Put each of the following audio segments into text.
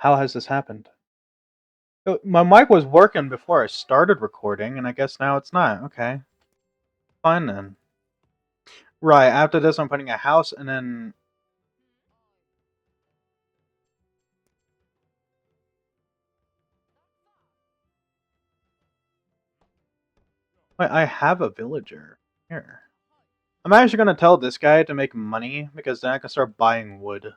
How has this happened? Oh, my mic was working before I started recording, and I guess now it's not. Okay. Fine then. Right, after this I'm putting a house and then... Wait, I have a villager. Here. I'm actually gonna tell this guy to make money, because then I can start buying wood.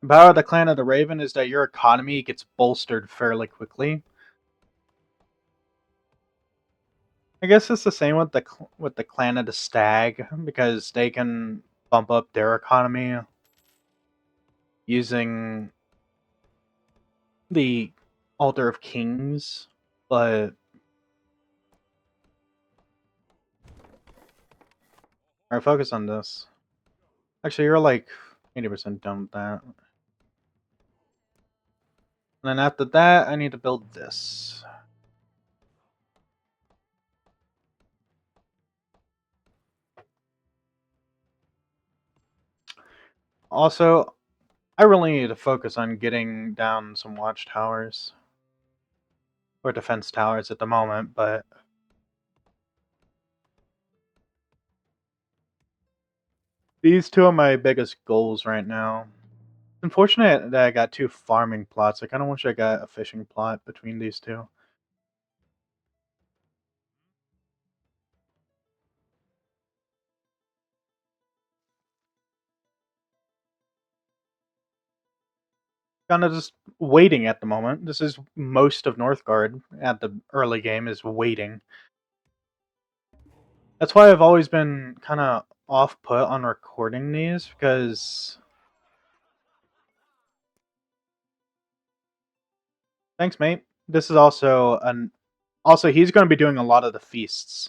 The power of the Clan of the Raven is that your economy gets bolstered fairly quickly. I guess it's the same with the Clan of the Stag, because they can bump up their economy using the Altar of Kings, but... Alright, focus on this. Actually, you're like 80% done with that. And then after that, I need to build this. Also, I really need to focus on getting down some watchtowers. Or defense towers at the moment, but... These two are my biggest goals right now. It's unfortunate that I got two farming plots. I kind of wish I got a fishing plot between these two. Kind of just waiting at the moment. This is most of Northgard at the early game, is waiting. That's why I've always been kind of off put on recording these, because... Thanks, mate. This is also an... Also, he's going to be doing a lot of the feasts.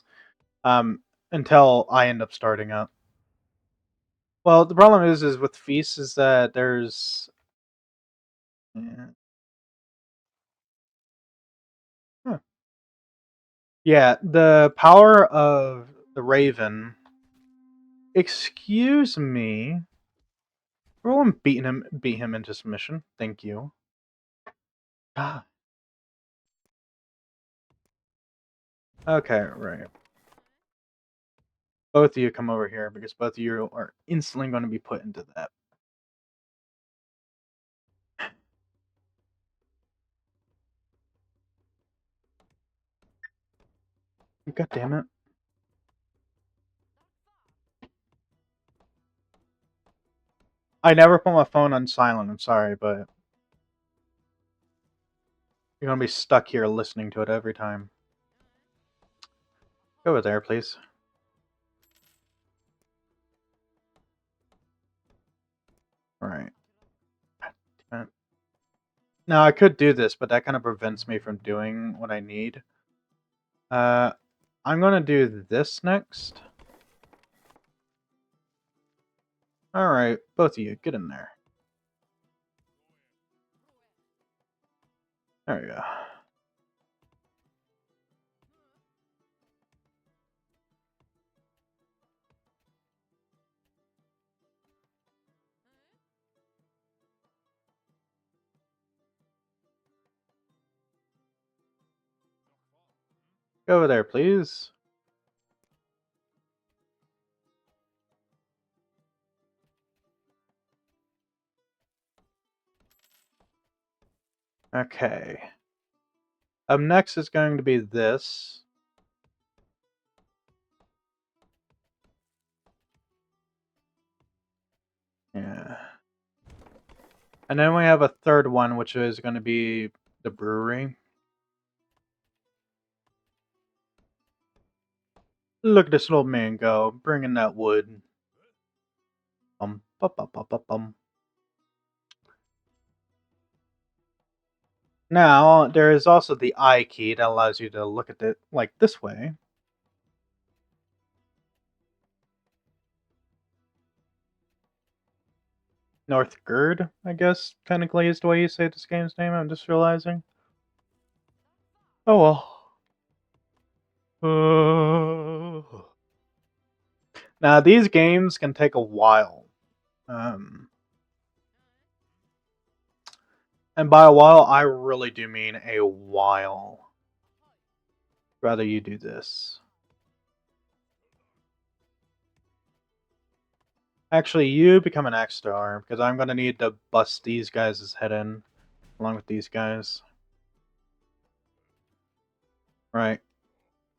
Until I end up starting up. Well, the problem is with feasts is that there's... Yeah. Huh. Yeah, the power of the Raven... Excuse me. Everyone beat him into submission. Thank you. Ah. Okay, right. Both of you come over here, because both of you are instantly going to be put into that. God damn it. I never put my phone on silent, I'm sorry, but... You're gonna be stuck here listening to it every time. Go over there, please. Alright. Now, I could do this, but that kind of prevents me from doing what I need. I'm gonna do this next. Alright, both of you, get in there. There we go. Go over there, please. Okay. Up next is going to be this. Yeah. And then we have a third one, which is going to be the brewery. Look at this little man go, bringing that wood. Bum, bum, bum, bum, bum, bum. Now, there is also the I key that allows you to look at it like this way. Northgard, I guess, technically is the way you say this game's name, I'm just realizing. Oh well. Now, these games can take a while. And by a while, I really do mean a while. Rather you do this. Actually, you become an axe thrower, because I'm going to need to bust these guys' head in, along with these guys. Right.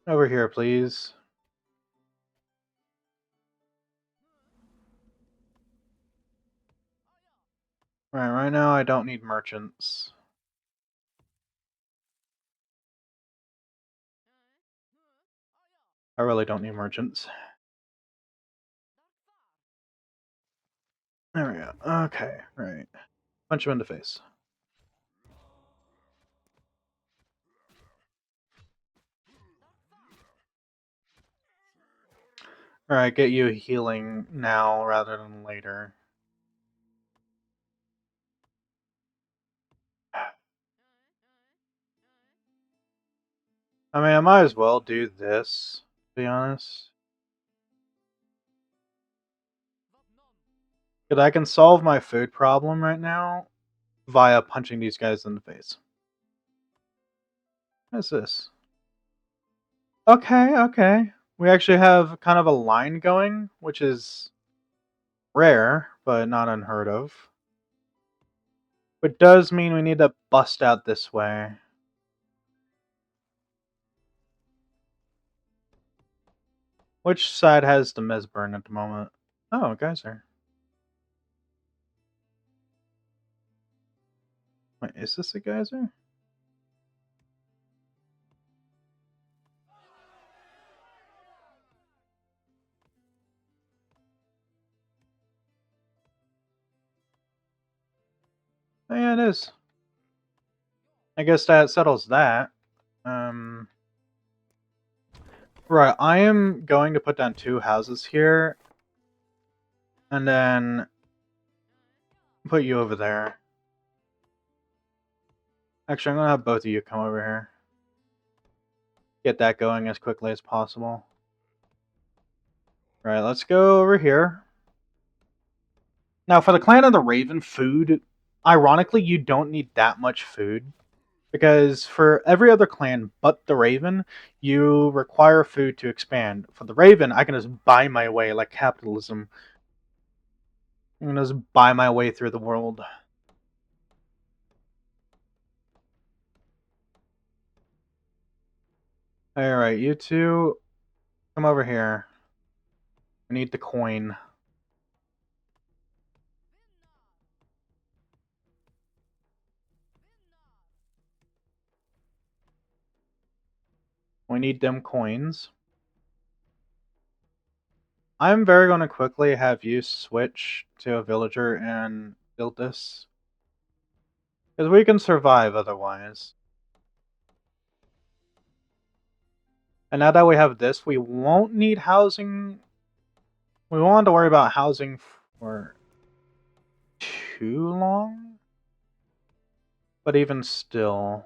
Over here, please. Right now I don't need merchants. I really don't need merchants. There we go. Okay, right. Punch him in the face. Alright, get you healing now rather than later. I mean, I might as well do this, to be honest. Because I can solve my food problem right now via punching these guys in the face. What's this? Okay. We actually have kind of a line going, which is rare, but not unheard of. But does mean we need to bust out this way. Which side has the Mesburn at the moment? Oh, geyser. Wait, is this a geyser? Oh, yeah, it is. I guess that settles that. Right, I am going to put down 2 houses here, and then put you over there. Actually, I'm gonna have both of you come over here. Get that going as quickly as possible. Right, let's go over here. Now, for the Clan of the Raven, food, ironically, you don't need that much food. Because for every other clan but the Raven, you require food to expand. For the Raven, I can just buy my way like capitalism. I'm gonna just buy my way through the world. Alright, you two, come over here. I need the coin. We need them coins. I'm very gonna quickly have you switch to a villager and build this. Because we can survive otherwise. And now that we have this, we won't need housing. We won't have to worry about housing for too long. But even still.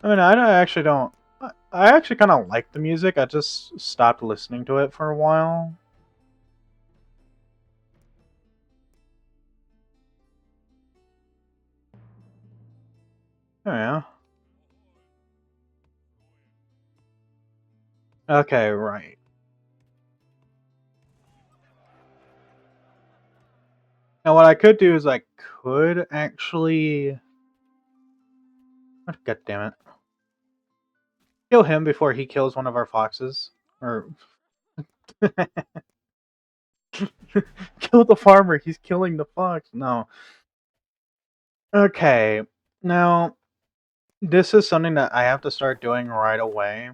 I mean, I actually don't. I actually kind of like the music. I just stopped listening to it for a while. Oh, yeah. Okay, right. Now, what I could do is I could actually. God damn it. Kill him before he kills one of our foxes. Or. Kill the farmer. He's killing the fox. No. Okay. Now, this is something that I have to start doing right away.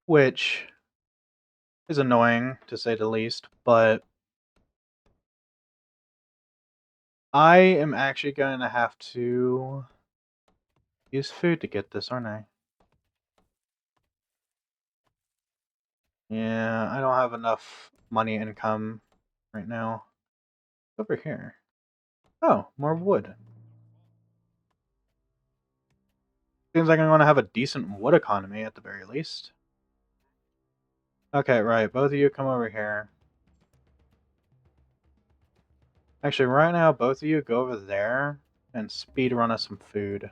Which is annoying, to say the least. But I am actually going to have to use food to get this, aren't I? Yeah, I don't have enough money income right now. Over here. Oh, more wood. Seems like I'm gonna have a decent wood economy at the very least. Okay, right. Both of you come over here. Actually, right now, both of you go over there and speed run us some food.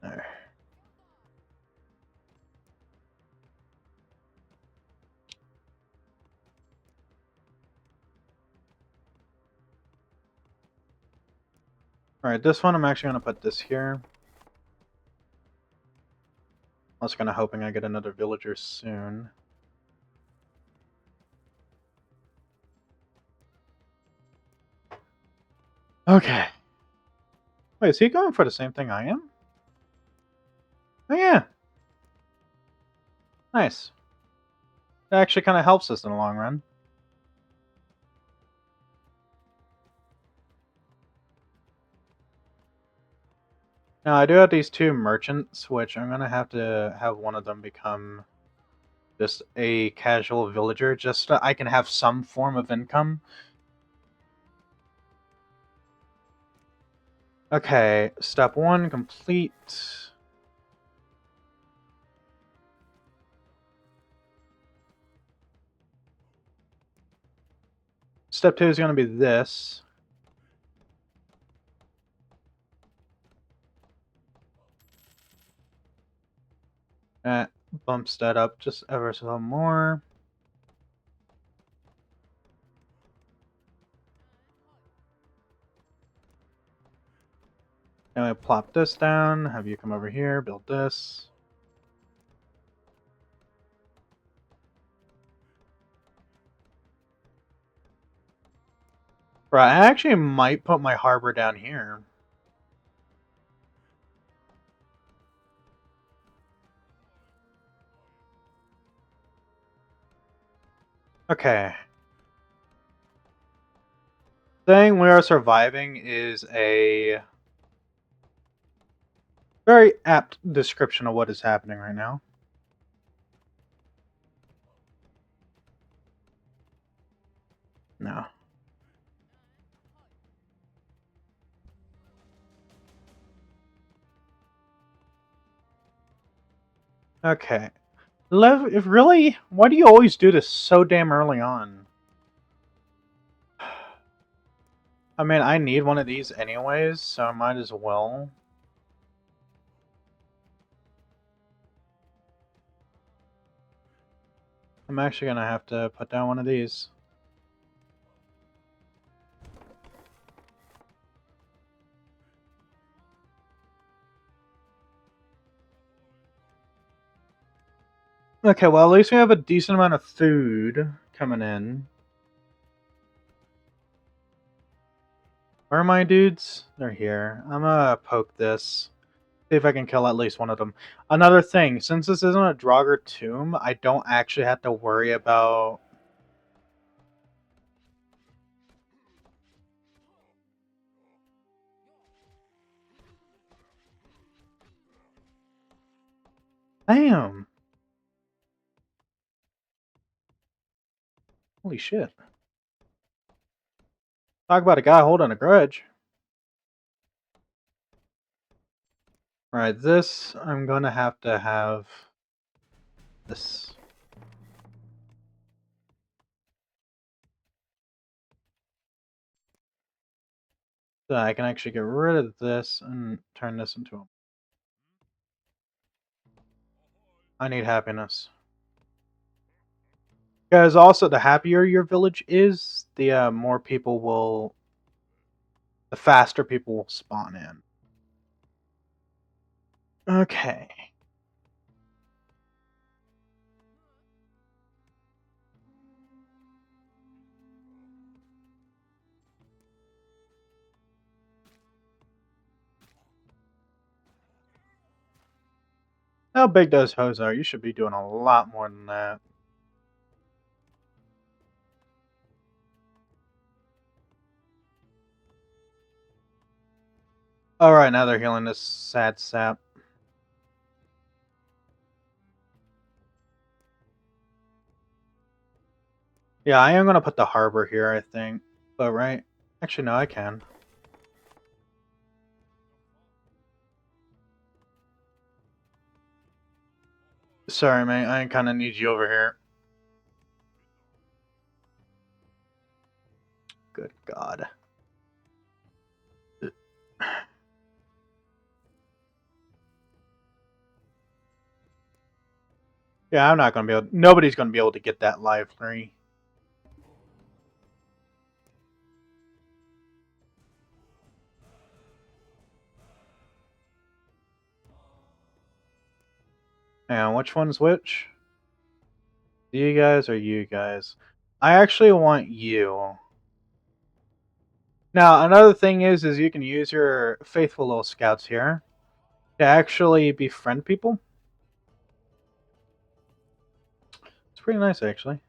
There. Alright, this one I'm actually going to put this here. I was kind of hoping I get another villager soon. Okay. Wait, is he going for the same thing I am? Oh yeah. Nice. That actually kind of helps us in the long run. Now, I do have these two merchants, which I'm going to have one of them become just a casual villager, just so I can have some form of income. Okay, step 1 complete. Step 2 is going to be this. That bumps that up just ever so more. Now I plop this down, have you come over here, build this. Right, I actually might put my harbor down here. Okay. Saying we are surviving is a very apt description of what is happening right now. No. Okay. Lev, if really, why do you always do this so damn early on? I mean, I need one of these anyways, so I might as well. I'm actually gonna have to put down one of these. Okay, well, at least we have a decent amount of food coming in. Where are my dudes? They're here. I'm gonna poke this. See if I can kill at least one of them. Another thing, since this isn't a Draugr tomb, I don't actually have to worry about... Damn! Holy shit. Talk about a guy holding a grudge. Alright, this, I'm gonna have to have... this. So I can actually get rid of this and turn this into a... I need happiness. Because also, the happier your village is, the more people will... the faster people will spawn in. Okay. How big does hose are? You should be doing a lot more than that. Alright, now they're healing this sad sap. Yeah, I am gonna put the harbor here, I think. But right. Actually, no, I can. Sorry, mate. I kind of need you over here. Good God. Yeah, I'm not gonna be able. Nobody's gonna be able to get that live 3. And which one's which? You guys or you guys? I actually want you. Now, another thing is you can use your faithful little scouts here to actually befriend people. It's pretty nice, actually.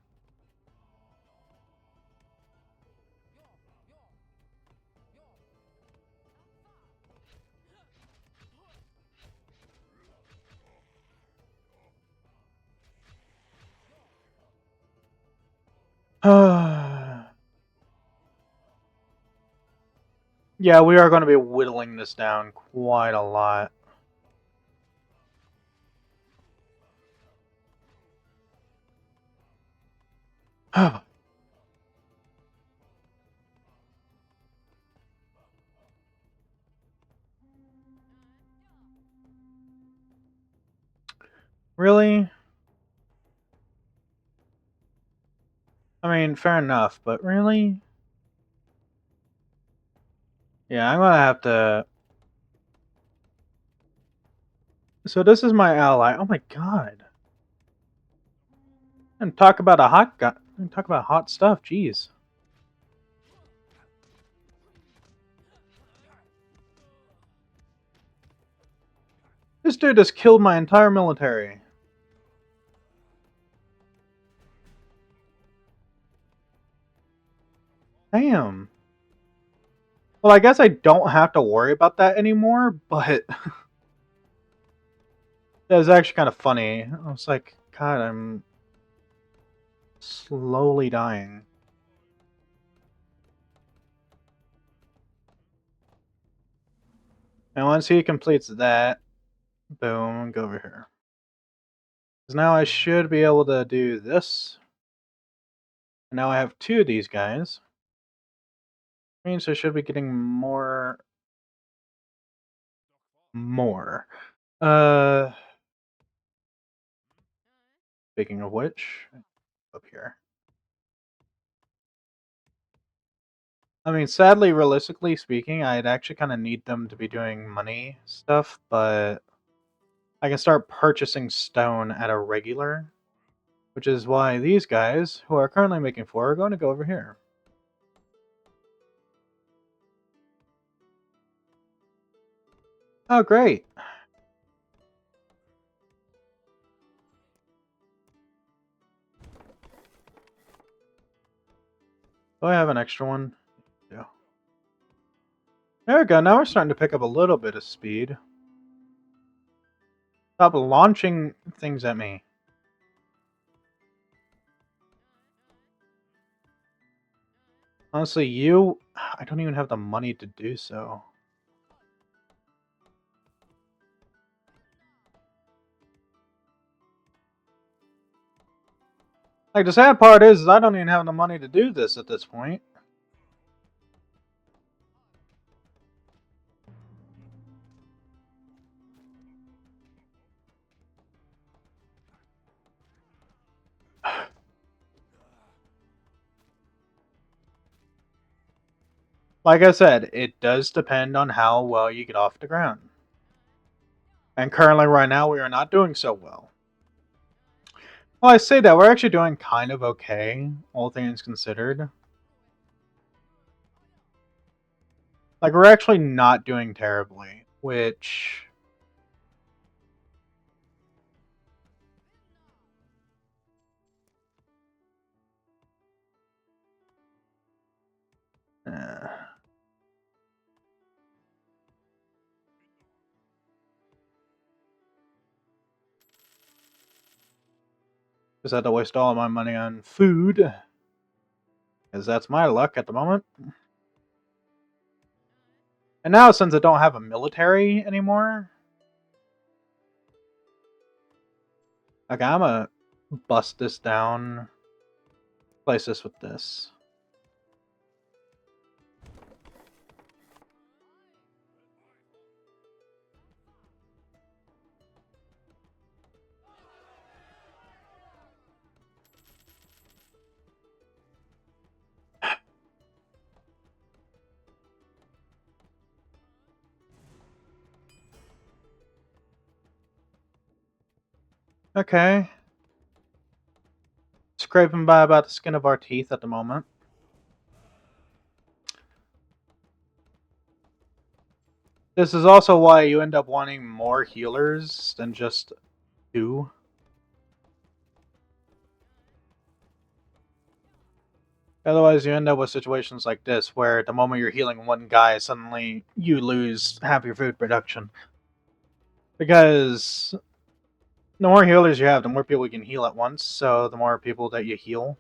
Yeah, we are going to be whittling this down quite a lot. Really? I mean, fair enough, but really? Yeah, I'm going to have to... So this is my ally. Oh my god. And talk about a hot guy. Talk about hot stuff. Jeez. This dude has killed my entire military. Damn. Well, I guess I don't have to worry about that anymore, but that was actually kind of funny. I was like, God, I'm slowly dying. And once he completes that, boom, go over here. Because now I should be able to do this. And now I have 2 of these guys. Means I should be getting more. More. Uh, Speaking of which, up here. I mean, sadly, realistically speaking, I'd actually kind of need them to be doing money stuff, but I can start purchasing stone at a regular, which is why these guys, who are currently making 4, are going to go over here. Oh, great. Do I have an extra one? Yeah. There we go. Now we're starting to pick up a little bit of speed. Stop launching things at me. Honestly, you... I don't even have the money to do so. Like, the sad part is I don't even have the money to do this at this point. Like I said, it does depend on how well you get off the ground. And currently, right now, we are not doing so well. Well, I say that, we're actually doing kind of okay, all things considered. Like, we're actually not doing terribly, which... Uh, just had to waste all of my money on food. Because that's my luck at the moment. And now, since I don't have a military anymore... Okay, I'm gonna bust this down. Place this with this. Okay. Scraping by about the skin of our teeth at the moment. This is also why you end up wanting more healers than just 2. Otherwise, you end up with situations like this, where the moment you're healing one guy, suddenly you lose half your food production. Because the more healers you have, the more people you can heal at once, so the more people that you heal.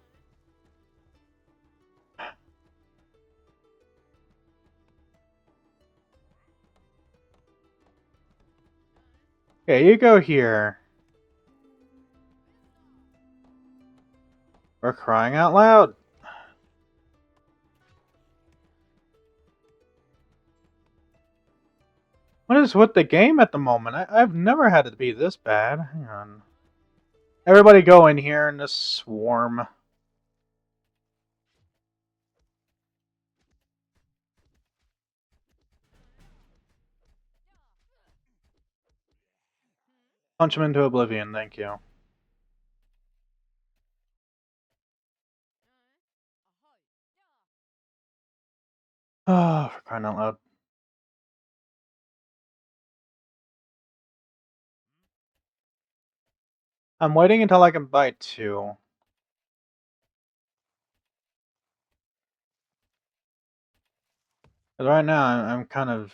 Okay, you go here. We're crying out loud. What is with the game at the moment? I've never had it be this bad. Hang on. Everybody go in here in this swarm. Punch him into oblivion, thank you. Oh, for crying out loud. I'm waiting until I can buy 2. Because right now, I'm kind of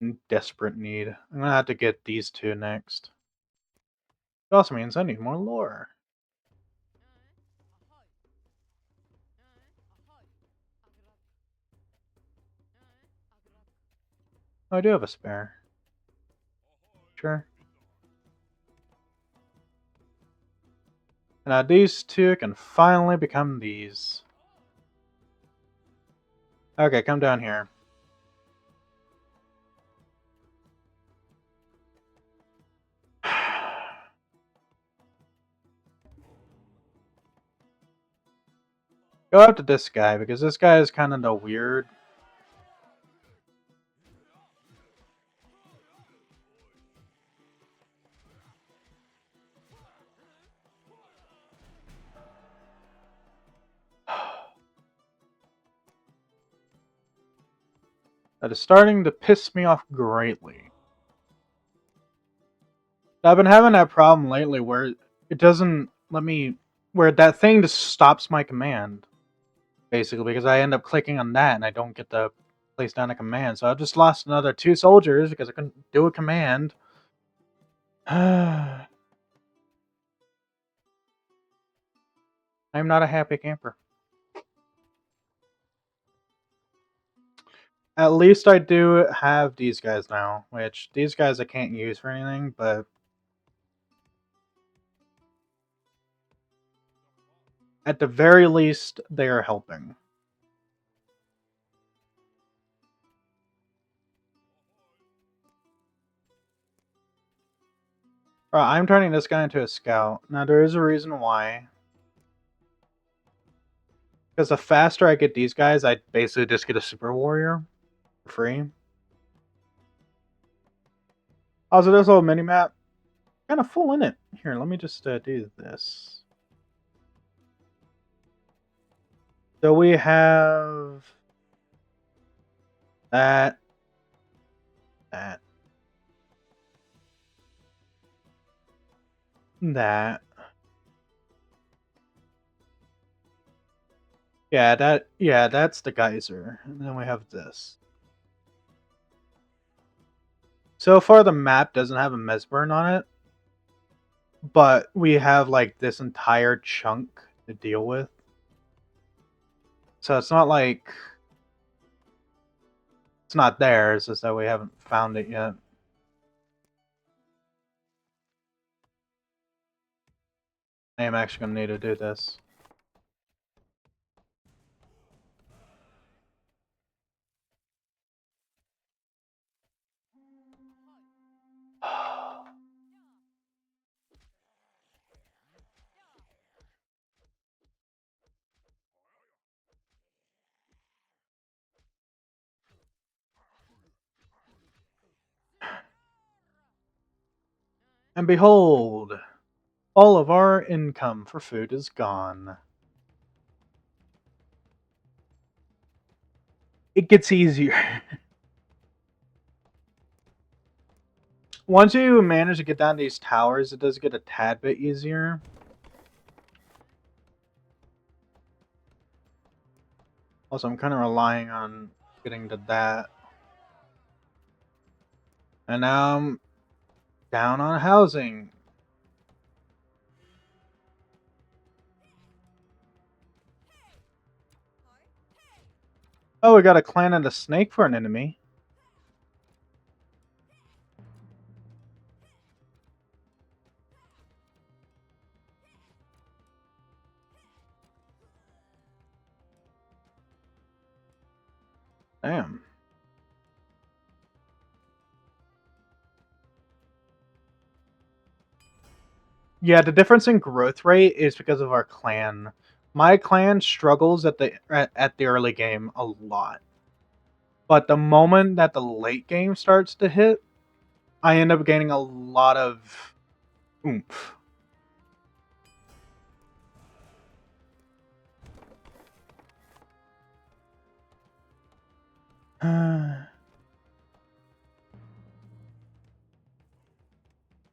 in desperate need. I'm gonna have to get these 2 next. It also means I need more lore. Oh, I do have a spare. Sure. And now these 2 can finally become these. Okay, come down here. Go after this guy, because this guy is kind of the weird. That is starting to piss me off greatly. I've been having that problem lately where it doesn't let me... Where that thing just stops my command. Basically, because I end up clicking on that and I don't get to place down a command. So I've just lost another 2 soldiers because I couldn't do a command. I'm not a happy camper. At least I do have these guys now, which these guys I can't use for anything, but at the very least, they are helping. Alright, I'm turning this guy into a scout. Now, there is a reason why. Because the faster I get these guys, I basically just get a super warrior for free. Also, this little mini-map, kind of full in it. Here, let me just do this. So we have that, that, that. Yeah, that's the geyser. And then we have this. So far, the map doesn't have a Mesburn on it, but we have like this entire chunk to deal with. So it's not like it's not there. It's just that we haven't found it yet. I am actually going to need to do this. And behold, all of our income for food is gone. It gets easier. Once you manage to get down these towers, it does get a tad bit easier. Also, I'm kind of relying on getting to that. And now I'm down on housing. Oh, we got a clan and a snake for an enemy. Damn. Yeah, the difference in growth rate is because of our clan. My clan struggles at the early game a lot. But the moment that the late game starts to hit, I end up gaining a lot of oomph.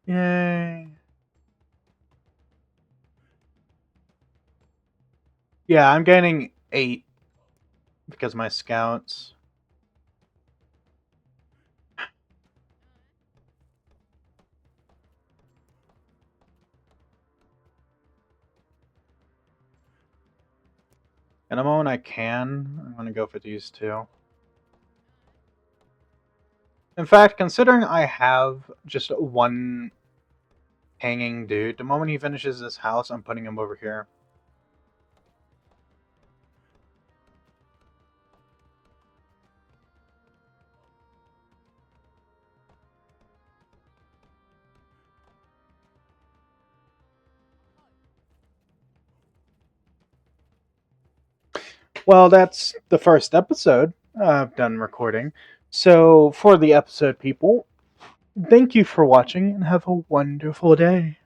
Yay. Yeah, I'm gaining 8 because of my scouts. And the moment I can, I'm going to go for these two. In fact, considering I have just one hanging dude, the moment he finishes this house, I'm putting him over here. Well, that's the first episode I've done recording. So, for the episode, people, thank you for watching and have a wonderful day.